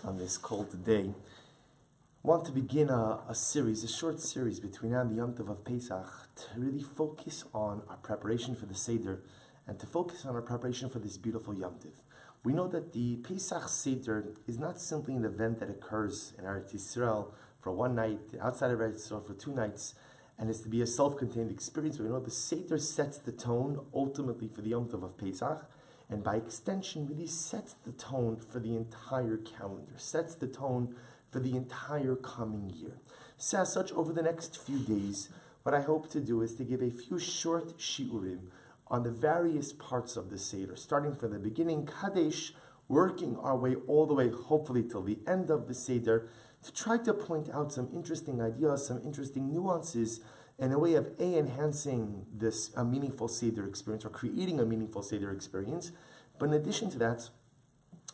on this cold day. I want to begin a short series between now and the Yom Tov of Pesach to really focus on our preparation for the Seder and to focus on our preparation for this beautiful Yom Tov. We know that the Pesach Seder is not simply an event that occurs in Eretz Yisrael for one night, outside of Eretz Yisrael for 2 nights, and is to be a self-contained experience. But we know the Seder sets the tone ultimately for the Yom Tov of Pesach, and by extension really sets the tone for the entire calendar, sets the tone for the entire coming year. So as such, over the next few days, what I hope to do is to give a few short shiurim on the various parts of the Seder, starting from the beginning, Kadesh, working our way all the way, hopefully, till the end of the Seder, to try to point out some interesting ideas, some interesting nuances, in a way of enhancing this a meaningful Seder experience, or creating a meaningful Seder experience. But in addition to that,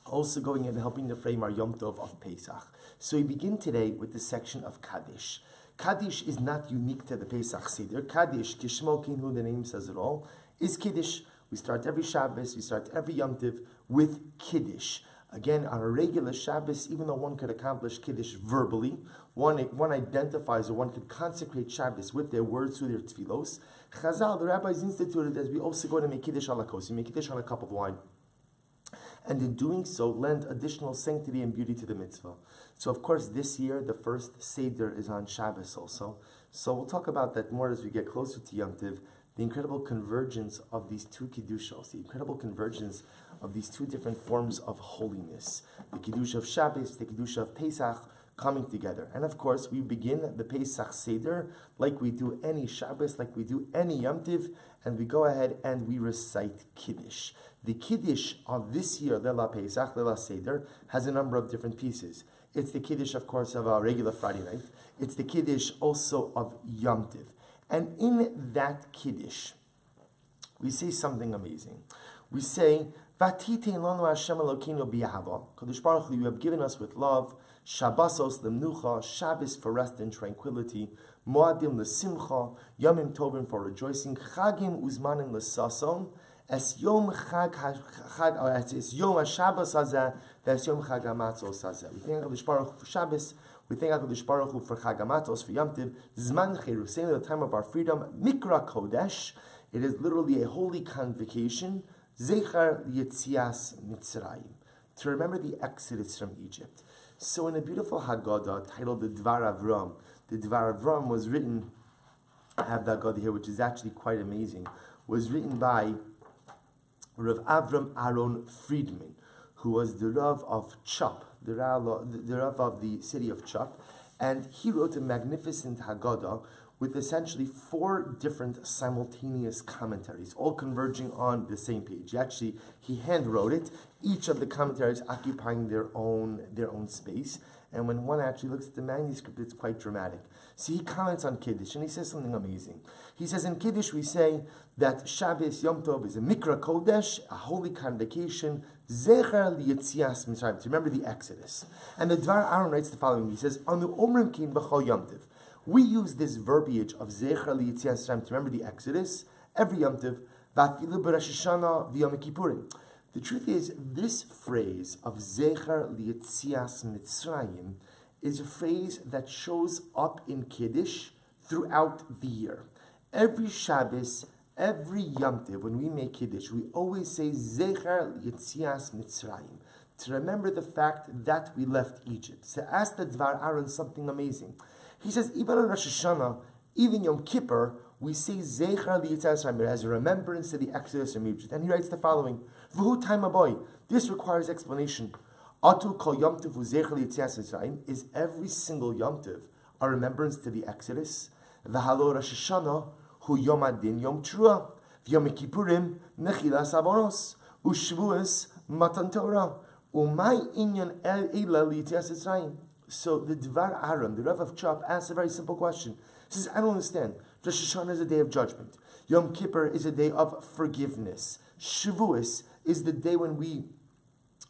also going and helping to frame our Yom Tov of Pesach. So we begin today with the section of Kaddish. Kaddish is not unique to the Pesach Seder. Kaddish, Kishmo Kinhu, the name says it all, is Kiddush. We start every Shabbos, we start every Yom Tov with Kiddush. Again, on a regular Shabbos, even though one could accomplish Kiddush verbally, one identifies or one could consecrate Shabbos with their words through their tefillos. Chazal, the rabbis instituted as we also go to make Kiddush ala kos, we make Kiddush on a cup of wine. And in doing so, lend additional sanctity and beauty to the mitzvah. So of course, this year, the first Seder is on Shabbos also. So we'll talk about that more as we get closer to Yom Tov, the incredible convergence of these two Kiddushos, the incredible convergence of these two different forms of holiness. The Kiddush of Shabbos, the Kiddush of Pesach, coming together. And of course, we begin the Pesach Seder like we do any Shabbos, like we do any Yom Tov, and we go ahead and we recite Kiddush. The Kiddush of this year, Lela Pesach, Lela Seder, has a number of different pieces. It's the Kiddush, of course, of our regular Friday night. It's the Kiddush also of Yom Tov. And in that Kiddush, we say something amazing. We say, Vatitein lanu Hashem Elokeinu b'yahava. Kadosh Baruch Hu, you have given us with love, Shabbosos lemnucha, Shabbos for rest and tranquility, Moadim lesimcha, Yomim tovim for rejoicing, Chagim uzmanim lesason, Es Yom Chag, es Yom HaShabbos hazeh, es Yom Chag HaMatzos hazeh. We thank HaKadosh Baruch Hu for Shabbos, we thank HaKadosh Baruch Hu for Chag HaMatzos, for Yom Tov, Zman Cheruseinu, the time of our freedom, Mikra Kodesh, it is literally a holy convocation, Zechar Yetzias Mitzrayim, to remember the Exodus from Egypt. So in a beautiful Haggadah titled the Dvar Avram was written, I have the Haggadah here, which is actually quite amazing, was written by Rav Avram Aaron Friedman, who was the Rav of Chop, the Rav of the city of Chop, and he wrote a magnificent Haggadah with essentially 4 different simultaneous commentaries, all converging on the same page. He hand wrote it, each of the commentaries occupying their own space. And when one actually looks at the manuscript, it's quite dramatic. So he comments on Kiddush, and he says something amazing. He says, in Kiddush we say that Shabbos Yom Tov is a Mikra Kodesh, a holy convocation, Zecher Liyetzias Mitzrayim, to remember the Exodus. And the Dvar Aaron writes the following. He says, Anu Omrim Kin B'chol Yom Tov. We use this verbiage of Zecher Liyetzias Mitzrayim to remember the Exodus every Yom Tov, V'afilu B'Rosh Hashanah V'Yom Kippurim. The truth is, this phrase of Zecher Liyetzias Mitzrayim is a phrase that shows up in Kiddush throughout the year. Every Shabbos, every Yom Tov, when we make Kiddush, we always say Zecher Liyetzias Mitzrayim, to remember the fact that we left Egypt. So ask the Dvar Aaron something amazing. He says, even on Rosh Hashanah, even Yom Kippur, we say Zecher Liyetzias Mitzrayim as a remembrance to the Exodus from Egypt. And he writes the following, V'hu time aboy. This requires explanation. Atu kol Yom Tov Zecher Liyetzias Mitzrayim, is every single Yom Tov a remembrance to the Exodus. V'halo Rosh Hashanah hu Yom Adin Yom Trua, V'Yom Kippurim Nechilas Avonos, U'Shvuos Matan Torah, U'may Inyan Eila Liyetzias Mitzrayim. So the Dvar Aaron, the Rav of Chop, asks a very simple question. He says, I don't understand. Rosh Hashanah is a day of judgment. Yom Kippur is a day of forgiveness. Shavuos is the day when we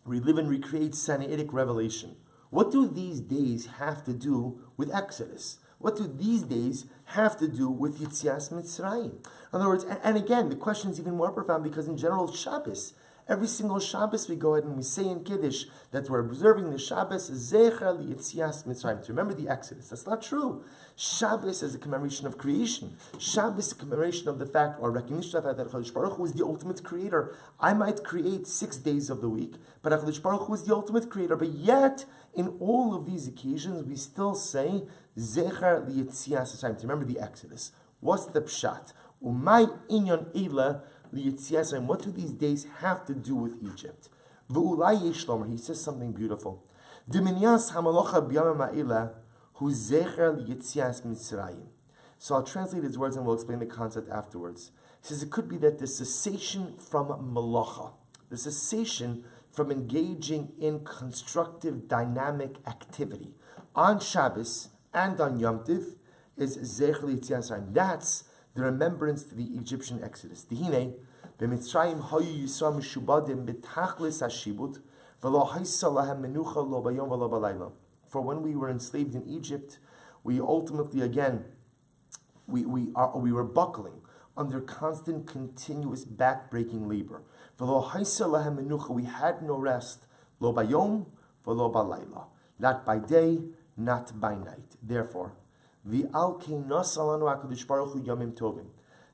relive and recreate Sinaitic revelation. What do these days have to do with Exodus? What do these days have to do with Yetzias Mitzrayim? In other words, and again, the question is even more profound because in general, Shabbos, Every single Shabbos we go ahead and we say in Kiddush that we're observing the Shabbos Zecher L'Yetzias Mitzrayim, to remember the Exodus. That's not true. Shabbos is a commemoration of creation. Shabbos is a commemoration of the fact, or recognition of the fact that HaKadosh Baruch Hu is the ultimate creator. I might create 6 days of the week, but HaKadosh Baruch Hu is the ultimate creator. But yet, in all of these occasions, we still say Zecher L'Yetzias Mitzrayim, to remember the Exodus. What's the pshat? Umay inyan eila liyetzias. What do these days have to do with Egypt? V'ulay yesh lomer. He says something beautiful. D'minyas hamalocha b'yamim ha'ila hu zecher liyetzias mitzrayim. So I'll translate his words and we'll explain the concept afterwards. He says it could be that the cessation from malacha, the cessation from engaging in constructive, dynamic activity on Shabbos and on Yom Tiv is zecher liyetzias mitzrayim. That's the remembrance to the Egyptian Exodus. Dihine, b'mitzrayim hayu yisrael mishubadim b'tachlis hashibud v'lo haisa lahem menucha lo bayom v'lo balayla. For when we were enslaved in Egypt, we ultimately again we were buckling under constant, continuous, back-breaking labor. V'lo haisa lahem menucha. We had no rest. Lo bayom v'lo balayla. Not by day, not by night. Therefore, the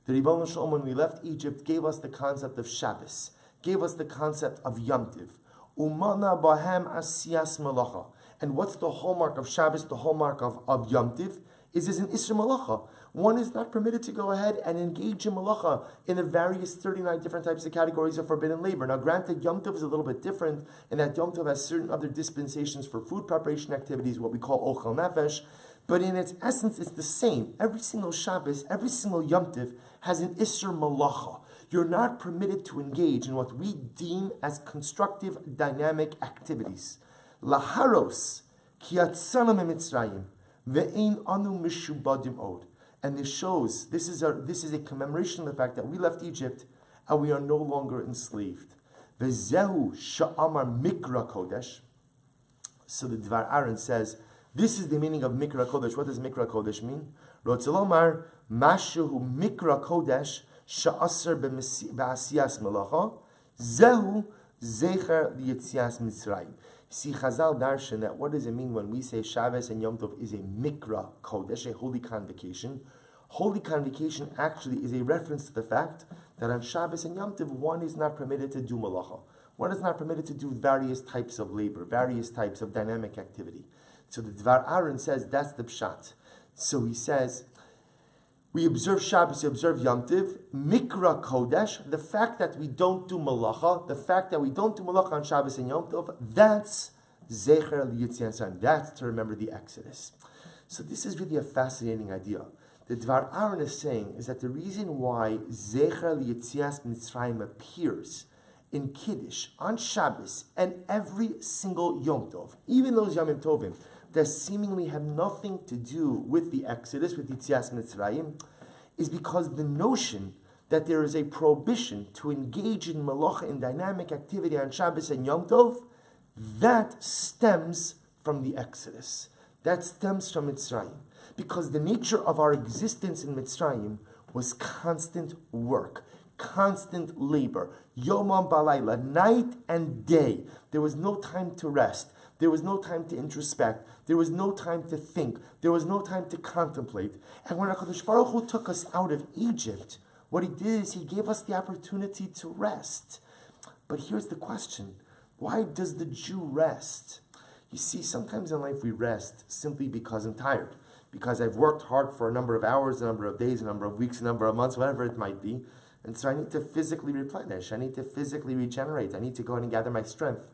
Ribbon Shalom, when we left Egypt, gave us the concept of Shabbos, gave us the concept of Yom Tiv. Umana bahem asiyas malacha. And what's the hallmark of Shabbos, the hallmark of Yom Tiv? Is an Isra Malacha. One is not permitted to go ahead and engage in Malacha in the various 39 different types of categories of forbidden labor. Now granted, Yom Tov is a little bit different in that Yom Tov has certain other dispensations for food preparation activities, what we call Ochel Nefesh, but in its essence it's the same. Every single Shabbos, every single Yom Tov has an Isra Malacha. You're not permitted to engage in what we deem as constructive, dynamic activities. Laharos, ki yatzanu miMitzrayim. Ve'ein anu mishubadim od. And this shows, this is a commemoration of the fact that we left Egypt and we are no longer enslaved. Ve'zehu sha'amar mikra kodesh. So the Dvar Aaron says, this is the meaning of mikra kodesh. What does mikra kodesh mean? Rotzelomar mashuhu mikra kodesh sha'aser ba'asiyas melacha zehu zecher liyetzias mitzrayim. See, Chazal darshan that what does it mean when we say Shabbos and Yom Tov is a mikra kodesh, a holy convocation? Holy convocation actually is a reference to the fact that on Shabbos and Yom Tov one is not permitted to do malacha. One is not permitted to do various types of labor, various types of dynamic activity. So the Dvar Aaron says that's the pshat. So he says, we observe Shabbos, we observe Yom Tiv, Mikra Kodesh, the fact that we don't do Malacha, the fact that we don't do Malacha on Shabbos and Yom Tov, that's Zecher L'Yetzias Mitzrayim, that's to remember the Exodus. So this is really a fascinating idea. The Dvar Aaron is saying is that the reason why Zecher L'Yetzias Mitzrayim appears in Kiddush, on Shabbos, and every single Yom Tov, even those Yomim Tovim, that seemingly have nothing to do with the Exodus, with Yetzias Mitzrayim, is because the notion that there is a prohibition to engage in malacha, in dynamic activity on Shabbos and Yom Tov, that stems from the Exodus. That stems from Mitzrayim. Because the nature of our existence in Mitzrayim was constant work, constant labor, Yomam Balayla, night and day. There was no time to rest. There was no time to introspect. There was no time to think. There was no time to contemplate. And when HaKadosh Baruch Hu took us out of Egypt, what he did is he gave us the opportunity to rest. But here's the question. Why does the Jew rest? You see, sometimes in life we rest simply because I'm tired. Because I've worked hard for a number of hours, a number of days, a number of weeks, a number of months, whatever it might be. And so I need to physically replenish. I need to physically regenerate. I need to go in and gather my strength.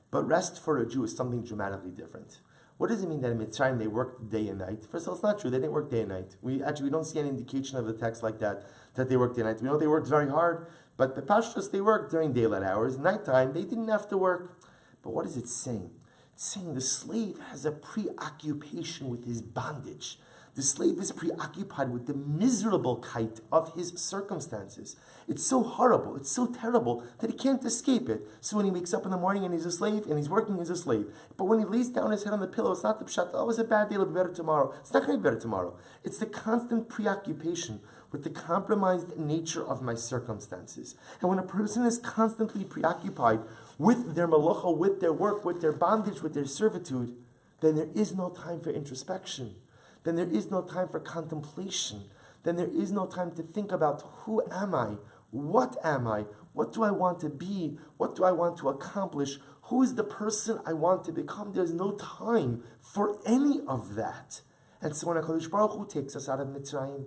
But rest for a Jew is something dramatically different. What does it mean that in Mitzrayim they worked day and night? First of all, it's not true. They didn't work day and night. We don't see any indication of the text like that they worked day and night. We know they worked very hard, but the Pashtus, they worked during daylight hours. Nighttime, they didn't have to work. But what is it saying? It's saying the slave has a preoccupation with his bondage. The slave is preoccupied with the miserablekeit of his circumstances. It's so horrible, it's so terrible that he can't escape it. So when he wakes up in the morning and he's a slave, and he's working as a slave, but when he lays down his head on the pillow, it's not the pshat, oh, it was a bad day, it'll be better tomorrow. It's not going to be better tomorrow. It's the constant preoccupation with the compromised nature of my circumstances. And when a person is constantly preoccupied with their malacha, with their work, with their bondage, with their servitude, then there is no time for introspection. Then there is no time for contemplation. Then there is no time to think about who am I? What am I? What do I want to be? What do I want to accomplish? Who is the person I want to become? There's no time for any of that. And so when HaKadosh Baruch Hu takes us out of Mitzrayim,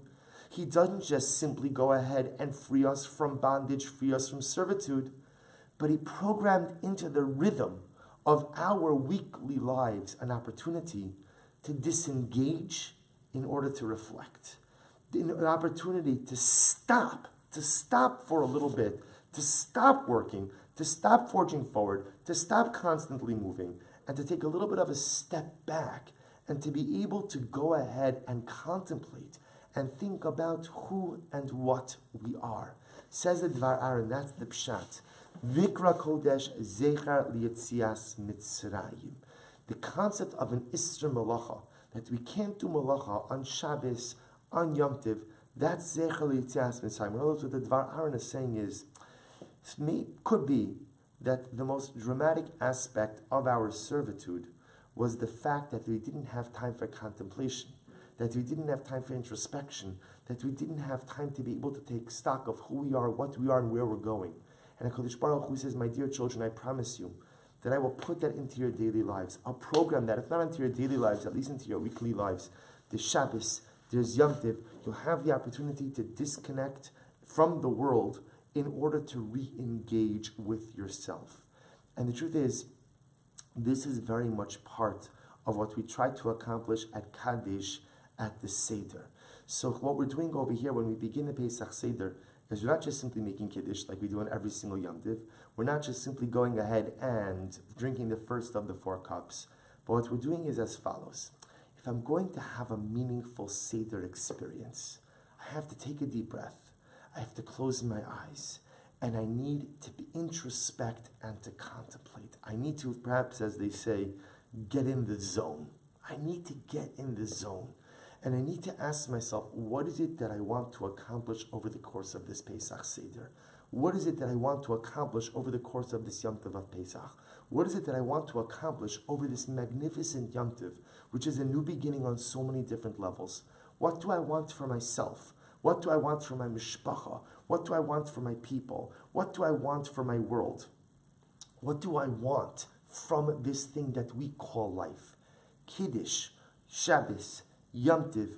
He doesn't just simply go ahead and free us from bondage, free us from servitude, but He programmed into the rhythm of our weekly lives an opportunity to disengage in order to reflect. An opportunity to stop for a little bit, to stop working, to stop forging forward, to stop constantly moving, and to take a little bit of a step back, and to be able to go ahead and contemplate and think about who and what we are. Says the Dvar Aaron, that's the Pshat. Vikra Kodesh Zecher Lietzias Mitzrayim. The concept of an Isser Malacha, that we can't do Malacha on Shabbos, on Yom Tiv, that's Zecher Lietzias Mitzrayim. In other words, what the Dvar Aaron is saying is, could be that the most dramatic aspect of our servitude was the fact that we didn't have time for contemplation, that we didn't have time for introspection, that we didn't have time to be able to take stock of who we are, what we are, and where we're going. And HaKadosh Baruch Hu says, my dear children, I promise you that I will put that into your daily lives. I'll program that, if not into your daily lives, at least into your weekly lives. There's Shabbos, there's Yom Tiv. You'll have the opportunity to disconnect from the world in order to re-engage with yourself. And the truth is, this is very much part of what we try to accomplish at Kadesh, at the Seder. So what we're doing over here when we begin the Pesach Seder is we're not just simply making Kiddush like we do on every single Yom Tiv. We're not just simply going ahead and drinking the first of the 4 cups. But what we're doing is as follows. If I'm going to have a meaningful Seder experience, I have to take a deep breath. I have to close my eyes. And I need to introspect and to contemplate. I need to, perhaps as they say, get in the zone. I need to get in the zone. And I need to ask myself, what is it that I want to accomplish over the course of this Pesach Seder? What is it that I want to accomplish over the course of this Yom Tov of Pesach? What is it that I want to accomplish over this magnificent Yom Tov, which is a new beginning on so many different levels? What do I want for myself? What do I want for my mishpacha? What do I want for my people? What do I want for my world? What do I want from this thing that we call life? Kiddush, Shabbos, Yom Tiv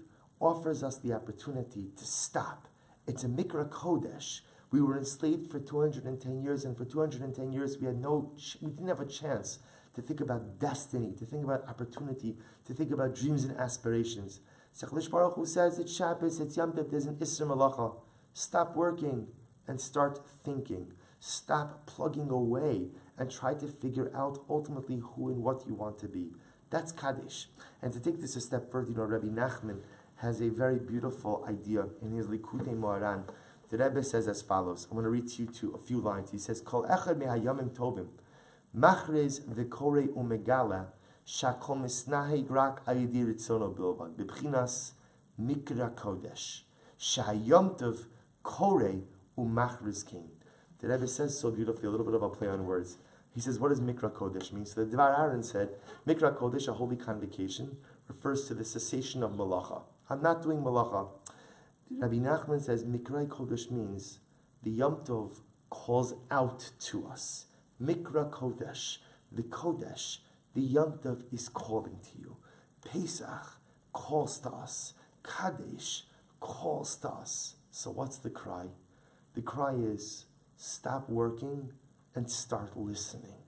offers us the opportunity to stop. It's a Mikra Kodesh. We were enslaved for 210 years, and for 210 years we didn't have a chance to think about destiny, to think about opportunity, to think about dreams and aspirations. HaKadosh Baruch Hu says it's Shabbos, it's Yom Tov, there's an Isser Malacha. Stop working and start thinking. Stop plugging away and try to figure out ultimately who and what you want to be. That's Kaddish. And to take this a step further, Rabbi Nachman has a very beautiful idea in his Likutei Moharan. The Rebbe says as follows. I'm going to read to you a few lines. He says, Kol echad mehayamim tovim, machrez v'korei umegala, shakol misnaheg rak ayidi ritzono bilvad, b'bchinas mikra kodesh, shahayom tov korei umachrez king. The Rebbe says so beautifully, a little bit of a play on words. He says, what does Mikra Kodesh mean? So the Dvar Aaron said, Mikra Kodesh, a holy convocation, refers to the cessation of Malacha. I'm not doing Malacha. Rabbi Nachman says, Mikra Kodesh means the Yom Tov calls out to us. Mikra Kodesh, the Kodesh, the Yom Tov is calling to you. Pesach calls to us. Kadesh calls to us. So what's the cry? The cry is, stop working and start listening.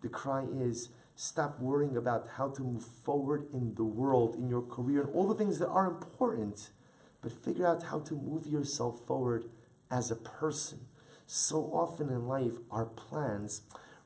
The cry is, stop worrying about how to move forward in the world, in your career, and all the things that are important, but figure out how to move yourself forward as a person. So often in life, our plans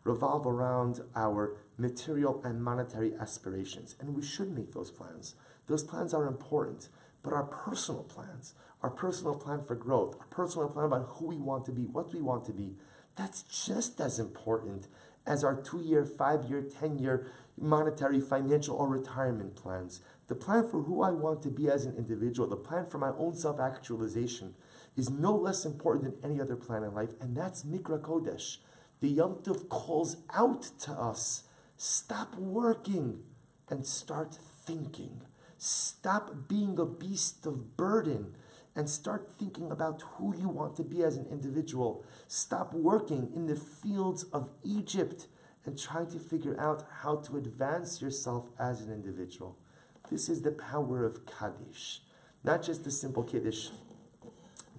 revolve around our material and monetary aspirations, and we should make those plans. Those plans are important, but our personal plans, our personal plan for growth, our personal plan about who we want to be, what we want to be, that's just as important as our 2-year, 5-year, 10-year monetary, financial, or retirement plans. The plan for who I want to be as an individual, the plan for my own self-actualization, is no less important than any other plan in life, and that's Mikra Kodesh. The Yom Tov calls out to us, stop working and start thinking. Stop being a beast of burden and start thinking about who you want to be as an individual. Stop working in the fields of Egypt and trying to figure out how to advance yourself as an individual. This is the power of Kaddish. Not just the simple Kiddush,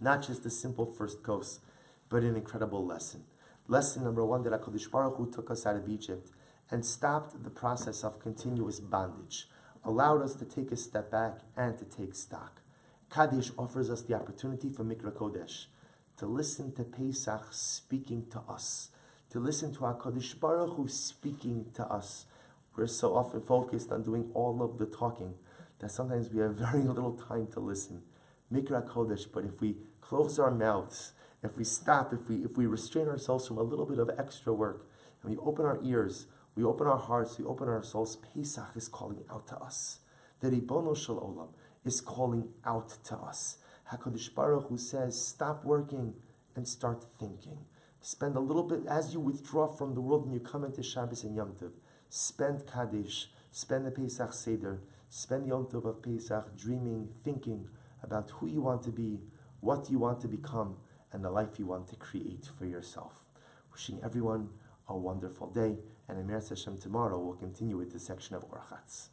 not just the simple first kos, but an incredible lesson. Lesson number 1, that HaKadosh Baruch Hu took us out of Egypt and stopped the process of continuous bondage, allowed us to take a step back and to take stock. Kaddish offers us the opportunity for Mikra Kodesh, to listen to Pesach speaking to us, to listen to HaKadosh Baruch Hu speaking to us. We're so often focused on doing all of the talking that sometimes we have very little time to listen. Mikra Kodesh, but if we close our mouths, if we stop, if we restrain ourselves from a little bit of extra work, and we open our ears, we open our hearts, we open our souls, Pesach is calling out to us. The Ribono Shel Olam is calling out to us. HaKadosh Baruch Hu says, stop working and start thinking. Spend a little bit, as you withdraw from the world and you come into Shabbos and Yom Tov, spend Kaddish, spend the Pesach Seder, spend the Yom Tov of Pesach dreaming, thinking about who you want to be, what you want to become, and the life you want to create for yourself. Wishing everyone a wonderful day, and Emer Hashem tomorrow we'll continue with the section of Orchatz.